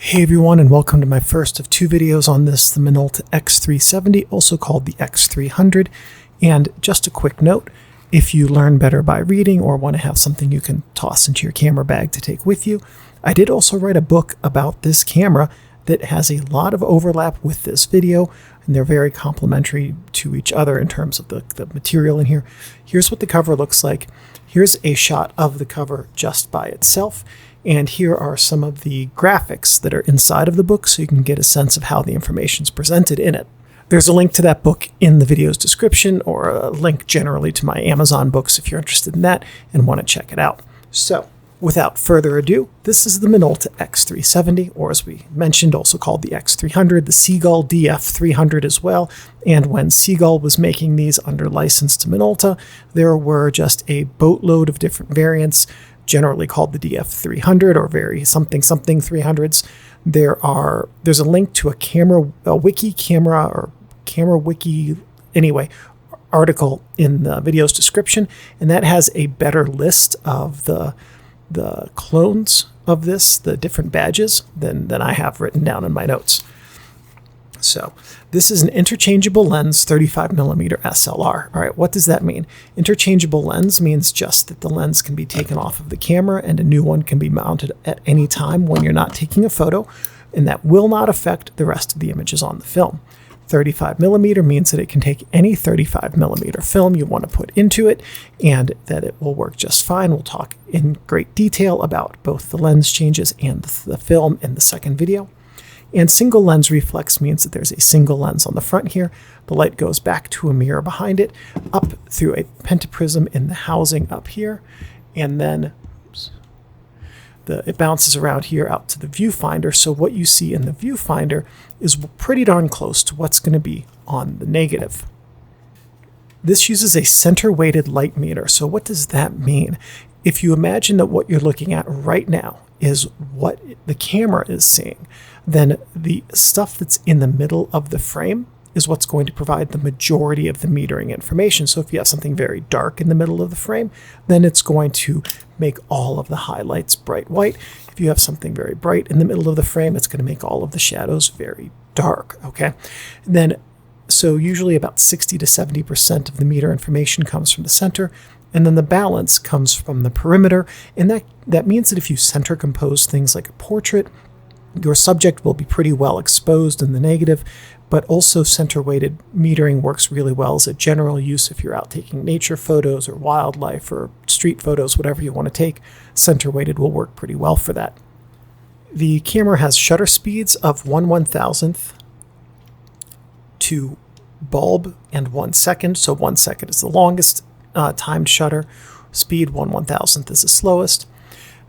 Hey everyone, and welcome to my first of two videos on this, the Minolta X-370, also called the X-300. And just a quick note, if you learn better by reading or want to have something you can toss into your camera bag to take with you, I did also write a book about this camera that has a lot of overlap with this video, and they're very complementary to each other in terms of the material in here. Here's what the cover looks like. Here's a shot of the cover just by itself. And here are some of the graphics that are inside of the book so you can get a sense of how the information is presented in it. There's a link to that book in the video's description, or a link generally to my Amazon books if you're interested in that and want to check it out. So, without further ado, this is the Minolta X-370, or as we mentioned, also called the X-300, the Seagull DF-300 as well. And when Seagull was making these under license to Minolta, there were just a boatload of different variants, generally called the DF-300 or very something 300s. There's a link to a wiki article in the video's description, and that has a better list of the clones of this, the different badges, than I have written down in my notes. So this is an interchangeable lens 35mm SLR. All right, what does that mean? Interchangeable lens means just that the lens can be taken off of the camera and a new one can be mounted at any time when you're not taking a photo, and that will not affect the rest of the images on the film. 35mm means that it can take any 35mm film you want to put into it, and that it will work just fine. We'll talk in great detail about both the lens changes and the film in the second video. And single lens reflex means that there's a single lens on the front here. The light goes back to a mirror behind it, up through a pentaprism in the housing up here, and then it bounces around here out to the viewfinder. So what you see in the viewfinder is pretty darn close to what's going to be on the negative. This uses a center-weighted light meter. So what does that mean? If you imagine that what you're looking at right now is what the camera is seeing, then the stuff that's in the middle of the frame is what's going to provide the majority of the metering information. So if you have something very dark in the middle of the frame, then it's going to make all of the highlights bright white. If you have something very bright in the middle of the frame, it's going to make all of the shadows very dark, okay? And then, so usually about 60 to 70% of the meter information comes from the center, and then the balance comes from the perimeter. And that means that if you center compose things like a portrait, your subject will be pretty well exposed in the negative, but also center-weighted metering works really well as a general use if you're out taking nature photos or wildlife or street photos, whatever you want to take. Center-weighted will work pretty well for that. The camera has shutter speeds of 1/1000th to bulb and 1 second. So 1 second is the longest timed shutter speed, 1/1000th is the slowest.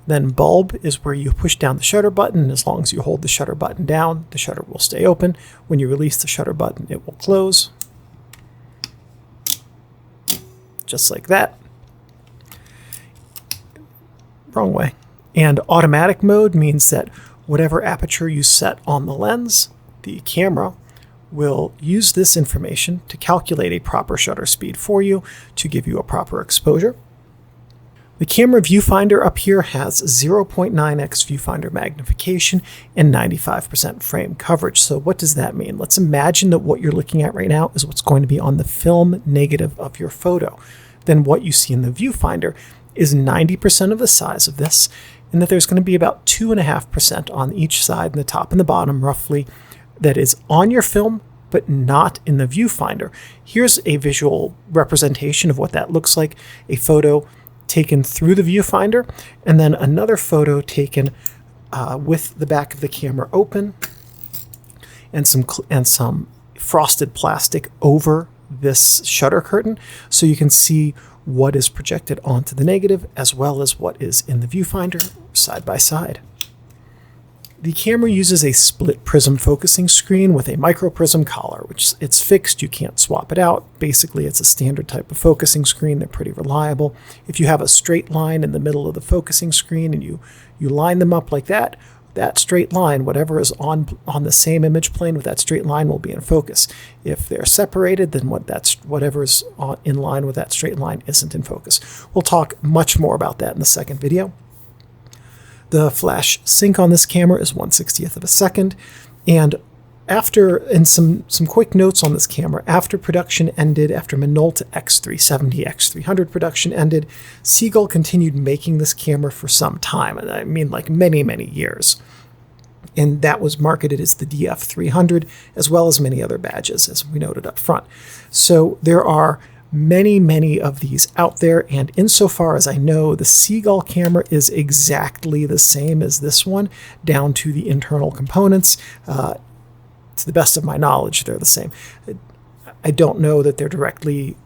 Then bulb is where you push down the shutter button, and as long as you hold the shutter button down, the shutter will stay open. When you release the shutter button, it will close. Just like that. Wrong way. And automatic mode means that whatever aperture you set on the lens, the camera will use this information to calculate a proper shutter speed for you to give you a proper exposure. The camera viewfinder up here has 0.9x viewfinder magnification and 95% frame coverage. So what does that mean? Let's imagine that what you're looking at right now is what's going to be on the film negative of your photo. Then what you see in the viewfinder is 90% of the size of this, and that there's going to be about 2.5% on each side, in the top and the bottom roughly, that is on your film, but not in the viewfinder. Here's a visual representation of what that looks like. A photo taken through the viewfinder, and then another photo taken with the back of the camera open, and some frosted plastic over this shutter curtain, so you can see what is projected onto the negative as well as what is in the viewfinder side by side. The camera uses a split prism focusing screen with a micro prism collar, which it's fixed, you can't swap it out. Basically, it's a standard type of focusing screen. They're pretty reliable. If you have a straight line in the middle of the focusing screen and you line them up like that, that straight line, whatever is on the same image plane with that straight line, will be in focus. If they're separated, then whatever is in line with that straight line isn't in focus. We'll talk much more about that in the second video. The flash sync on this camera is 1/60th of a second. And some quick notes on this camera, after production ended, after Minolta X-370, X-300 production ended, Seagull continued making this camera for some time, and I mean like many, many years. And that was marketed as the DF-300, as well as many other badges, as we noted up front. So there are many, many of these out there, and insofar as I know, the Seagull camera is exactly the same as this one, down to the internal components. To the best of my knowledge, they're the same. I don't know that they're directly,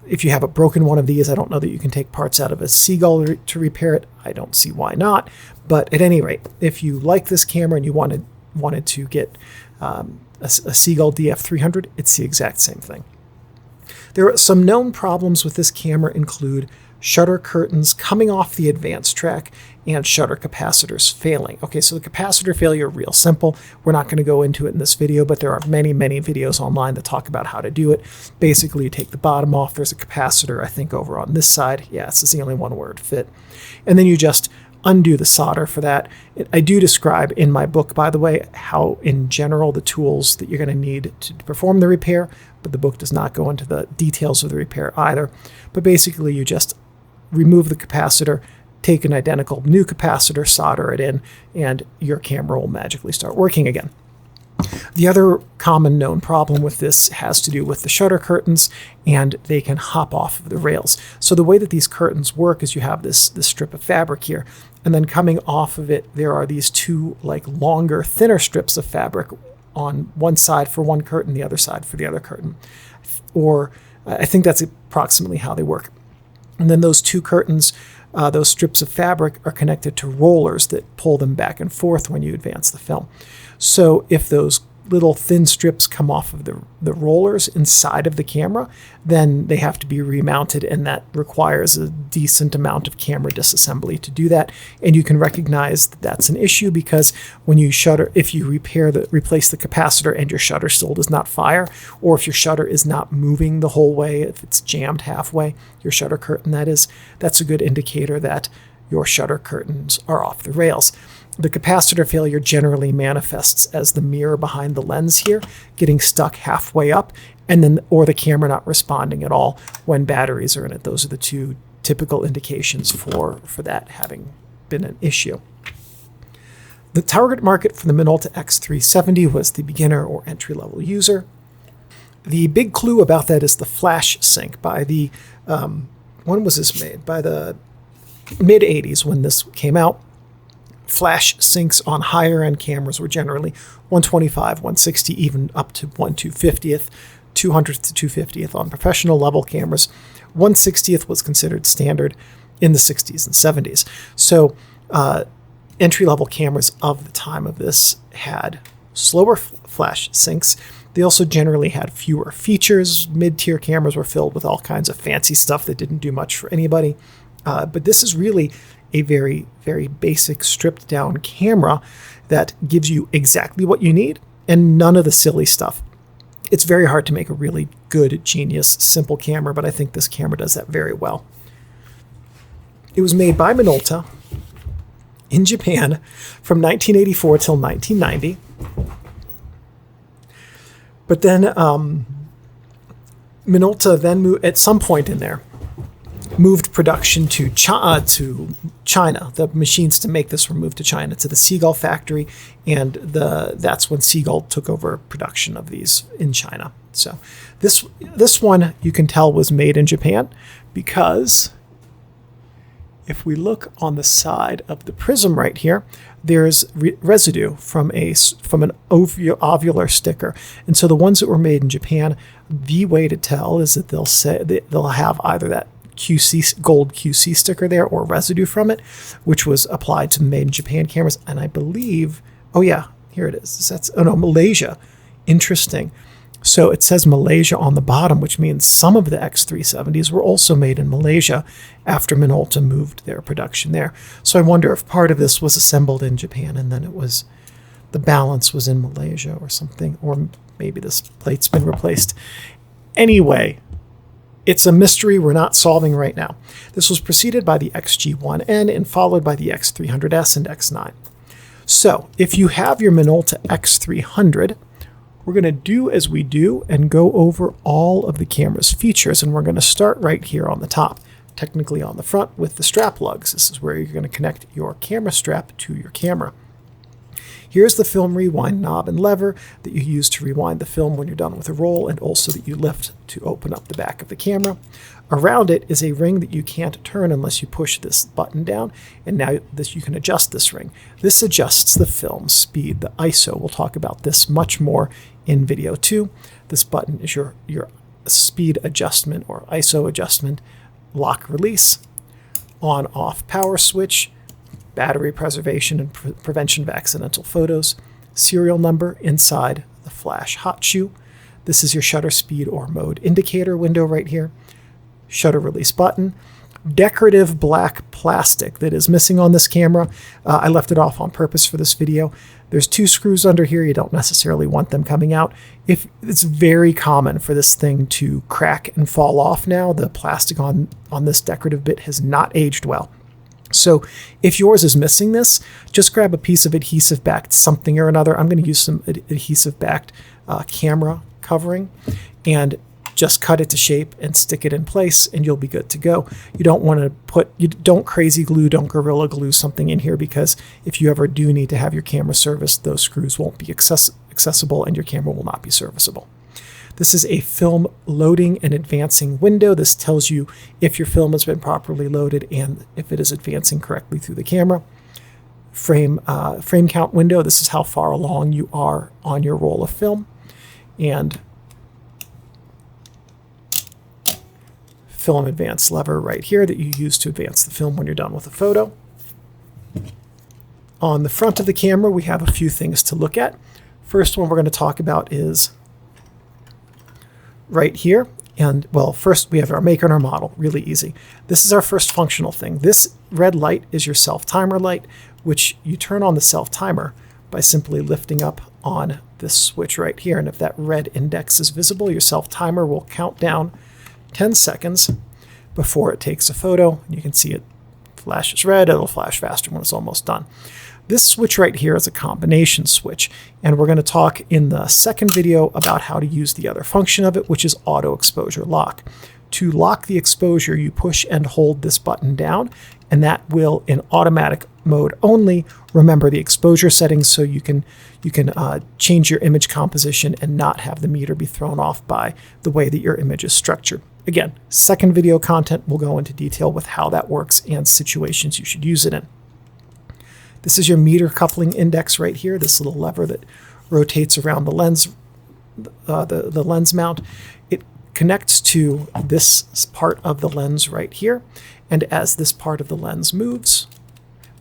if you have a broken one of these, I don't know that you can take parts out of a Seagull to repair it. I don't see why not. But at any rate, if you like this camera and you wanted to get a Seagull DF-300, it's the exact same thing. There are some known problems with this camera include shutter curtains coming off the advanced track and shutter capacitors failing. Okay, so the capacitor failure, real simple. We're not going to go into it in this video, but there are many, many videos online that talk about how to do it. Basically, you take the bottom off. There's a capacitor, I think, over on this side. Yeah, this is the only one where it fit. And then you just undo the solder for that. I do describe in my book, by the way, how in general the tools that you're going to need to perform the repair, but the book does not go into the details of the repair either. But basically, you just remove the capacitor, take an identical new capacitor, solder it in, and your camera will magically start working again. The other common known problem with this has to do with the shutter curtains, and they can hop off of the rails. So the way that these curtains work is you have this strip of fabric here, and then coming off of it, there are these two like longer, thinner strips of fabric on one side for one curtain, the other side for the other curtain. Or I think that's approximately how they work. And then those two curtains, those strips of fabric are connected to rollers that pull them back and forth when you advance the film. So if those little thin strips come off of the rollers inside of the camera, then they have to be remounted, and that requires a decent amount of camera disassembly to do that. And you can recognize that that's an issue because when you shutter, if you replace the capacitor and your shutter still does not fire, or if your shutter is not moving the whole way, if it's jammed halfway, your shutter curtain that is, that's a good indicator that your shutter curtains are off the rails. The capacitor failure generally manifests as the mirror behind the lens here getting stuck halfway up, and then or the camera not responding at all when batteries are in it. Those are the two typical indications for that having been an issue. The target market for the Minolta X-370 was the beginner or entry-level user. The big clue about that is the flash sync. By the when was this made? By the mid-'80s when this came out. Flash syncs on higher end cameras were generally 125, 160, even up to 1/250th, 200th to 250th on professional level cameras. 1/60th was considered standard in the 60s and 70s. So entry level cameras of the time of this had slower flash syncs. They also generally had fewer features. Mid-tier cameras were filled with all kinds of fancy stuff that didn't do much for anybody. But this is really a very, very basic stripped down camera that gives you exactly what you need and none of the silly stuff. It's very hard to make a really good, genius, simple camera, but I think this camera does that very well. It was made by Minolta in Japan from 1984 till 1990. But then Minolta then moved, at some point in there, moved production to China. The machines to make this were moved to China, to the Seagull factory, and that's when Seagull took over production of these in China. So this one you can tell was made in Japan because if we look on the side of the prism right here, there's residue from an ovular sticker. And so the ones that were made in Japan, the way to tell is that they'll have either that gold QC sticker there or residue from it, which was applied to the made in Japan cameras. And I believe, oh yeah, here it is. Malaysia. Interesting. So it says Malaysia on the bottom, which means some of the X-370s were also made in Malaysia after Minolta moved their production there. So I wonder if part of this was assembled in Japan and then the balance was in Malaysia or something, or maybe this plate's been replaced. Anyway, It's a mystery we're not solving right now. This was preceded by the XG1N and followed by the X300S and X9. So if you have your Minolta X-300, we're going to do as we do and go over all of the camera's features, and we're going to start right here on the top, technically on the front with the strap lugs. This is where you're going to connect your camera strap to your camera. Here's the film rewind knob and lever that you use to rewind the film when you're done with a roll, and also that you lift to open up the back of the camera. Around it is a ring that you can't turn unless you push this button down, and now you can adjust this ring. This adjusts the film speed, the ISO. We'll talk about this much more in video 2. This button is your speed adjustment or ISO adjustment, lock release, on off power switch, battery preservation and prevention of accidental photos, serial number inside the flash hot shoe. This is your shutter speed or mode indicator window right here. Shutter release button. Decorative black plastic that is missing on this camera. I left it off on purpose for this video. There's 2 screws under here. You don't necessarily want them coming out. It's very common for this thing to crack and fall off now. The plastic on this decorative bit has not aged well. So if yours is missing this, just grab a piece of adhesive backed something or another. I'm going to use some adhesive backed camera covering and just cut it to shape and stick it in place, and you'll be good to go. You don't want to don't crazy glue, don't gorilla glue something in here, because if you ever do need to have your camera serviced, those screws won't be accessible and your camera will not be serviceable. This is a film loading and advancing window. This tells you if your film has been properly loaded and if it is advancing correctly through the camera. Frame count window. This is how far along you are on your roll of film. And film advance lever right here that you use to advance the film when you're done with a photo. On the front of the camera, we have a few things to look at. First one we're going to talk about is right here. And well, first we have our maker and our model, really easy. This is our first functional thing. This red light is your self-timer light, which you turn on the self-timer by simply lifting up on this switch right here. And if that red index is visible, your self-timer will count down 10 seconds before it takes a photo. You can see it flashes red. It'll flash faster when it's almost done. This switch right here is a combination switch, and we're going to talk in the second video about how to use the other function of it, which is auto exposure lock. To lock the exposure, you push and hold this button down, and that will, in automatic mode only, remember the exposure settings, so you can change your image composition and not have the meter be thrown off by the way that your image is structured. Again, second video content will go into detail with how that works and situations you should use it in. This is your meter coupling index right here, this little lever that rotates around the lens, the lens mount. It connects to this part of the lens right here, and as this part of the lens moves,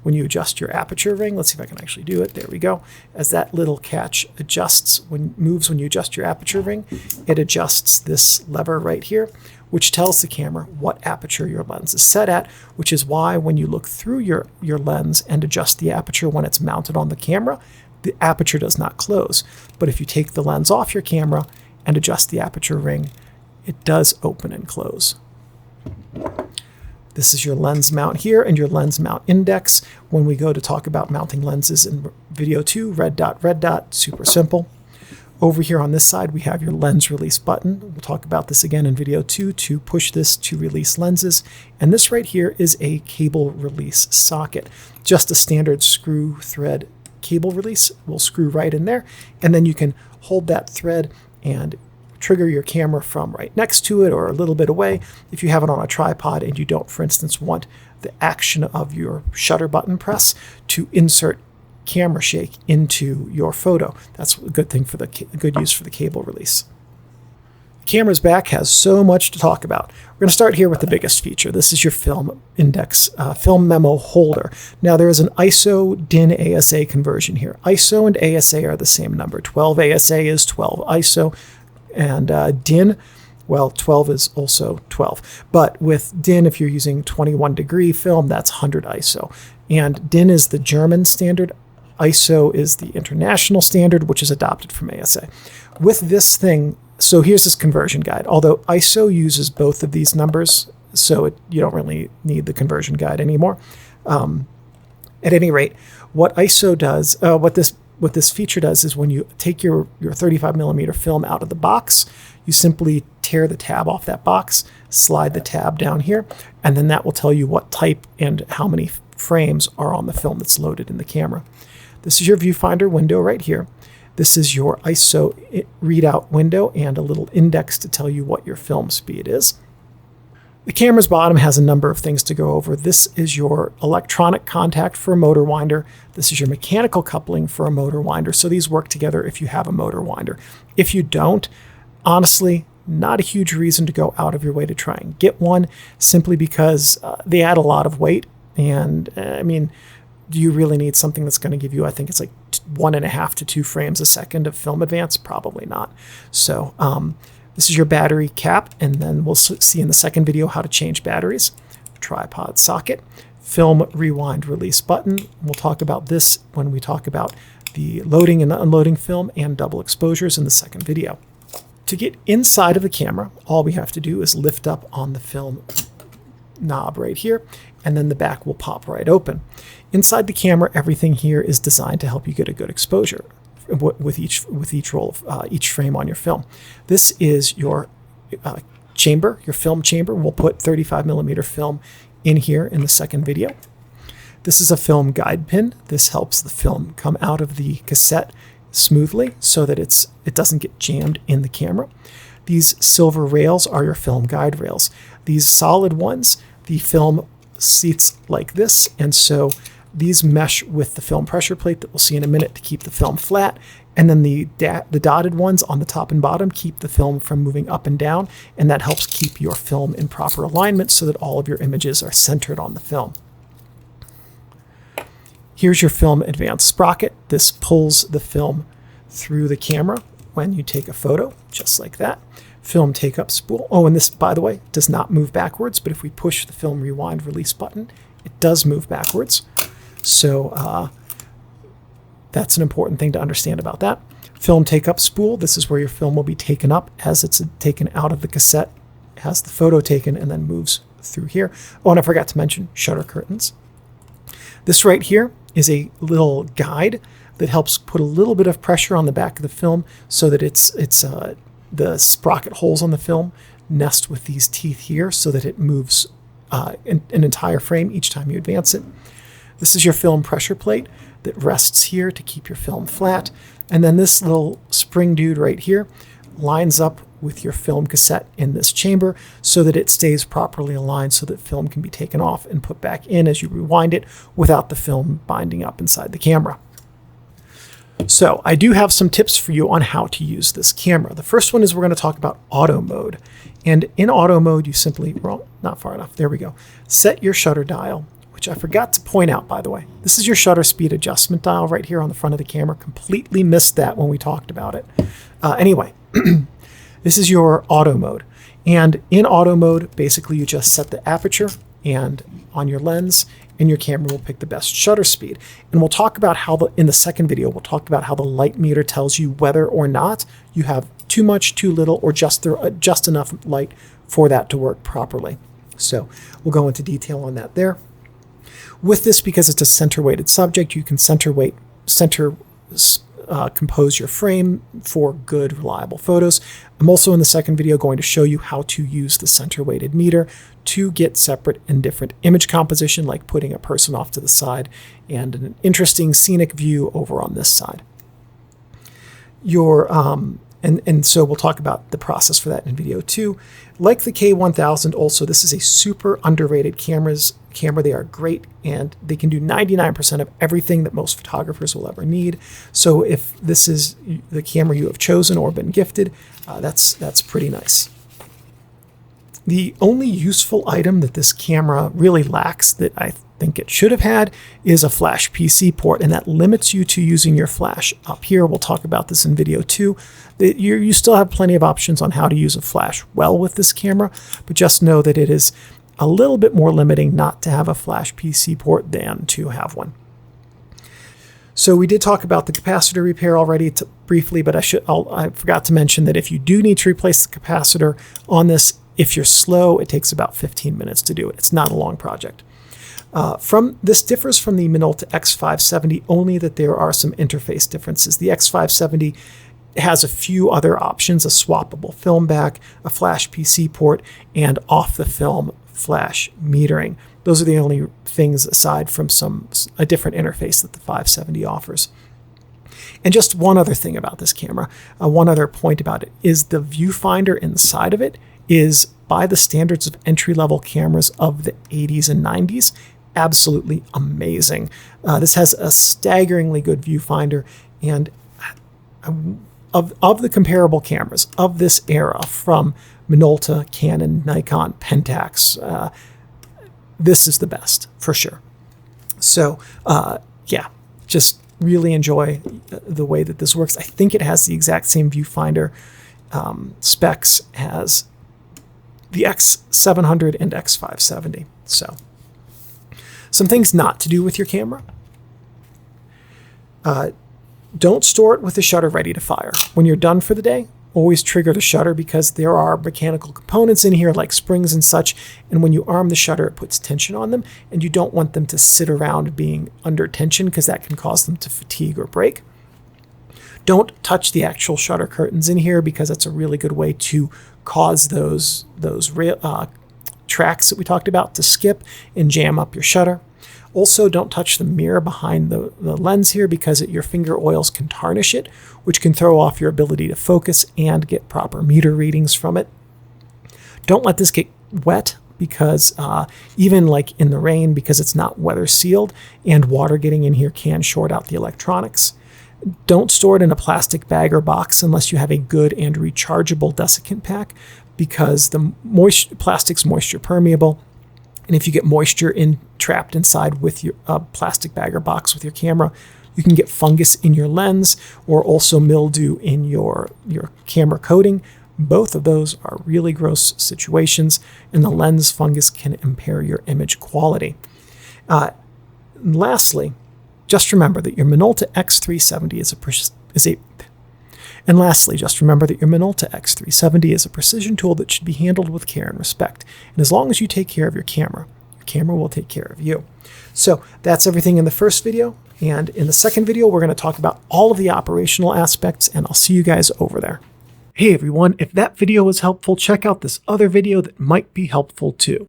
when you adjust your aperture ring, let's see if I can actually do it, there we go. As that little catch moves when you adjust your aperture ring, it adjusts this lever right here, which tells the camera what aperture your lens is set at, which is why when you look through your lens and adjust the aperture when it's mounted on the camera, the aperture does not close. But if you take the lens off your camera and adjust the aperture ring, it does open and close. This is your lens mount here and your lens mount index. When we go to talk about mounting lenses in video 2, red dot, super simple. Over here on this side, we have your lens release button. We'll talk about this again in video 2 to push this to release lenses. And this right here is a cable release socket. Just a standard screw thread cable release will screw right in there. And then you can hold that thread and trigger your camera from right next to it or a little bit away if you have it on a tripod and you don't, for instance, want the action of your shutter button press to insert camera shake into your photo. That's a good thing for good use for the cable release. The camera's back has so much to talk about. We're going to start here with the biggest feature. This is your film index, film memo holder. Now there is an ISO DIN ASA conversion here. ISO and ASA are the same number. 12 ASA is 12 ISO, and DIN, well, 12 is also 12. But with DIN, if you're using 21 degree film, that's 100 ISO. And DIN is the German standard. ISO is the international standard, which is adopted from ASA. With this thing, So here's this conversion guide. Although ISO uses both of these numbers, so you don't really need the conversion guide anymore. At any rate, what ISO does, what this feature does is when you take your 35mm film out of the box, you simply tear the tab off that box, slide the tab down here, and then that will tell you what type and how many frames are on the film that's loaded in the camera. This is your viewfinder window right here. This is your ISO readout window and a little index to tell you what your film speed is. The camera's bottom has a number of things to go over. This is your electronic contact for a motor winder. This is your mechanical coupling for a motor winder. So these work together if you have a motor winder. If you don't, honestly, not a huge reason to go out of your way to try and get one, simply because they add a lot of weight. And I mean, do you really need something that's going to give you, I think it's like 1.5 to 2 frames a second of film advance? Probably not. So this is your battery cap, and then we'll see in the second video how to change batteries. Tripod socket, film rewind release button. We'll talk about this when we talk about the loading and unloading film and double exposures in the second video. To get inside of the camera, all we have to do is lift up on the film knob right here, and then the back will pop right open. Inside the camera, everything here is designed to help you get a good exposure with each roll of each frame on your film. This is your chamber, your film chamber. We'll put 35mm film in here in the second video. This is a film guide pin. This helps the film come out of the cassette smoothly so that it doesn't get jammed in the camera. These silver rails are your film guide rails. These solid ones, the film seats like this, and so these mesh with the film pressure plate that we'll see in a minute to keep the film flat, and then the dotted ones on the top and bottom keep the film from moving up and down, and that helps keep your film in proper alignment so that all of your images are centered on the film. Here's your film advance sprocket. This pulls the film through the camera when you take a photo, just like that. Film take up spool. Oh, and this, by the way, does not move backwards, but if we push the film rewind release button, it does move backwards. So that's an important thing to understand about that. Film take up spool. This is where your film will be taken up as it's taken out of the cassette, has the photo taken, and then moves through here. Oh, and I forgot to mention shutter curtains. This right here is a little guide that helps put a little bit of pressure on the back of the film so that the sprocket holes on the film nest with these teeth here so that it moves an entire frame each time you advance it. This is your film pressure plate that rests here to keep your film flat. And then this little spring dude right here lines up with your film cassette in this chamber so that it stays properly aligned so that film can be taken off and put back in as you rewind it without the film binding up inside the camera. So I do have some tips for you on how to use this camera. The first one is we're going to talk about auto mode. And in auto mode, you simply, well, not far enough, there we go. Set your shutter dial, which I forgot to point out, by the way. This is your shutter speed adjustment dial right here on the front of the camera. Completely missed that when we talked about it. Anyway, this is your auto mode. And in auto mode, basically you just set the aperture and on your lens, and your camera will pick the best shutter speed. And we'll talk about how in the second video, we'll talk about how the light meter tells you whether or not you have too much, too little, or just enough light for that to work properly. So we'll go into detail on that there. With this, because it's a center-weighted subject, you can compose your frame for good, reliable photos. I'm also in the second video going to show you how to use the center-weighted meter to get separate and different image composition, like putting a person off to the side and an interesting scenic view over on this side. And so we'll talk about the process for that in video 2. Like the K1000, also, this is a super underrated camera. They are great, and they can do 99% of everything that most photographers will ever need. So if this is the camera you have chosen or been gifted, that's pretty nice. The only useful item that this camera really lacks that I think it should have had is a flash PC port, and that limits you to using your flash up here. We'll talk about this in video 2. You still have plenty of options on how to use a flash well with this camera, but just know that it is a little bit more limiting not to have a flash PC port than to have one. So we did talk about the capacitor repair already briefly, but I forgot to mention that if you do need to replace the capacitor on this, if you're slow, it takes about 15 minutes to do it. It's not a long project. This differs from the Minolta X-570 only that there are some interface differences. The X-570 has a few other options: a swappable film back, a flash PC port, and off-the-film flash metering. Those are the only things aside from a different interface that the 570 offers. And just one other thing about this camera, one other point about it, is the viewfinder inside of it is, by the standards of entry-level cameras of the 80s and 90s, absolutely amazing. This has a staggeringly good viewfinder, and of the comparable cameras of this era from Minolta, Canon, Nikon, Pentax, this is the best for sure. So yeah, just really enjoy the way that this works. I think it has the exact same viewfinder specs as the X-700 and X-570. So some things not to do with your camera. Don't store it with the shutter ready to fire. When you're done for the day, always trigger the shutter, because there are mechanical components in here like springs and such, and when you arm the shutter, it puts tension on them, and you don't want them to sit around being under tension because that can cause them to fatigue or break. Don't touch the actual shutter curtains in here, because that's a really good way to cause those tracks that we talked about to skip and jam up your shutter. Also, don't touch the mirror behind the lens here, because your finger oils can tarnish it, which can throw off your ability to focus and get proper meter readings from it. Don't let this get wet, because even like in the rain, because it's not weather sealed, and water getting in here can short out the electronics. Don't store it in a plastic bag or box unless you have a good and rechargeable desiccant pack, because the plastic's moisture permeable. And if you get moisture trapped inside with your plastic bag or box with your camera, you can get fungus in your lens, or also mildew in your camera coating. Both of those are really gross situations, and the lens fungus can impair your image quality. Lastly, just remember that your Minolta X-370 is a precision tool that should be handled with care and respect. And as long as you take care of your camera will take care of you. So that's everything in the first video. And in the second video, we're going to talk about all of the operational aspects, and I'll see you guys over there. Hey everyone, if that video was helpful, check out this other video that might be helpful too.